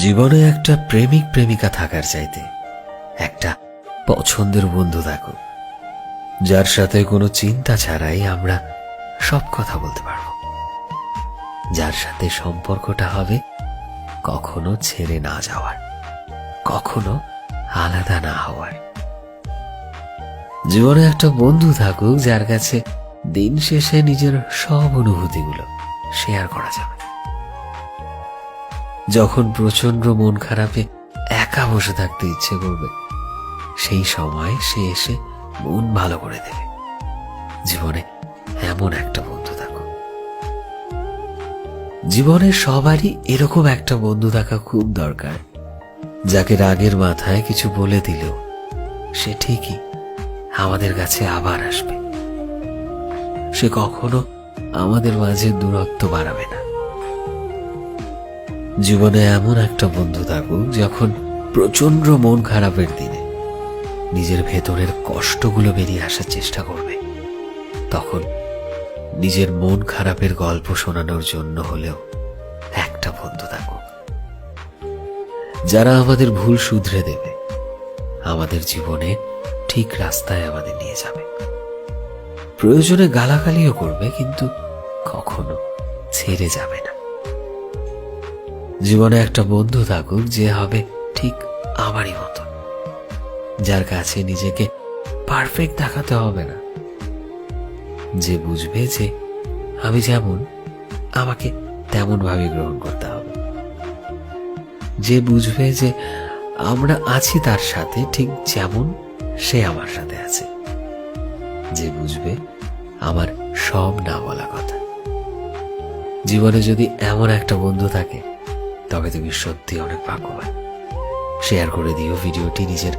জীবনে একটা প্রেমিক প্রেমিকা থাকার চাইতে একটা পছন্দের বন্ধু থাকুক, যার সাথে কোনো চিন্তা ছাড়াই আমরা সব কথা বলতে পারব, যার সাথে সম্পর্কটা হবে কখনো ছেড়ে না যাওয়ার, কখনো আলাদা না হওয়ার। জীবনে একটা বন্ধু থাকুক যার কাছে দিন শেষে নিজের সব অনুভূতিগুলো শেয়ার করা যাবে। যখন প্রচন্ড মন খারাপে একা বসে থাকতে ইচ্ছে করবে, সেই সময় সে এসে মন ভালো করে দেবে। জীবনে এমন একটা বন্ধু থাকুক। জীবনে সবারই এরকম একটা বন্ধু থাকা খুব দরকার, যাকে রাগের মাথায় কিছু বলে দিলেও সে ঠিকই আমাদের কাছে আবার আসবে। সে কখনো আমাদের মাঝে দূরত্ব বাড়াবে না। জীবনে এমন একটা বন্ধু থাকুক যখন প্রচন্ড মন খারাপের দিনে নিজের ভেতরের কষ্টগুলো বেরিয়ে আসার চেষ্টা করবে, তখন নিজের মন খারাপের গল্প শোনানোর জন্য হলেও একটা বন্ধু থাকুক। যারা আমাদের ভুল শুধরে দেবে, আমাদের জীবনে ঠিক রাস্তায় আমাদের নিয়ে যাবে। প্রয়োজনে গালাগালিও করবে, কিন্তু কখনো ছেড়ে যাবে না। জীবনে একটা বন্ধু থাকুক যে হবে ঠিক আমারই মতো, যার কাছে নিজেকে পারফেক্ট দেখাতে হবে না, যে বুঝবে যে আমি যেমন আমাকে তেমন ভাবে গ্রহণ করতে হবে, যে বুঝবে যে আমরা আছি তার সাথে ঠিক যেমন সে আমার সাথে আছে, যে বুঝবে আমার সব না বলা কথা। জীবনে যদি এমন একটা বন্ধু থাকে, তবে তুমি সত্যি অনেক ভাগ্যবান। শেয়ার করে দিও ভিডিওটি নিজের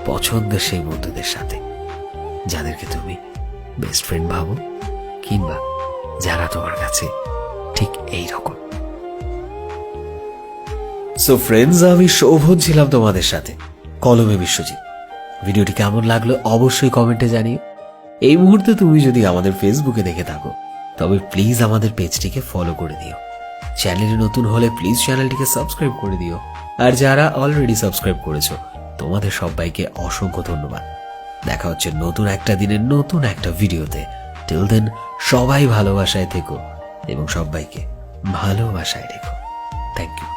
পছন্দের সেই বন্ধুদের সাথে, যাদেরকে তুমি বেস্ট ফ্রেন্ড ভাবো, কিংবা যারা তোমার কাছে ঠিক এই রকম। সো ফ্রেন্ডস, আমি সৌভজ ছিলাম তোমাদের সাথে, কলমে বিশ্বজিৎ। ভিডিওটি কেমন লাগলো অবশ্যই কমেন্টে জানিও। এই মুহূর্তে তুমি যদি আমাদের ফেসবুকে দেখে থাকো, তবে প্লিজ আমাদের পেজটিকে ফলো করে দিও। চ্যানেলে নতুন হলে প্লিজ চ্যানেলটিকে সাবস্ক্রাইব করে দিও। আর যারা অলরেডি সাবস্ক্রাইব করেছো, তোমাদের সবাইকে অসংখ্য ধন্যবাদ। দেখা হচ্ছে নতুন একটা দিনের নতুন একটা ভিডিওতে। টিল দেন, সবাই ভালোবাসায় থেকো এবং সবাইকে ভালোবাসায় রেখো। Thank you.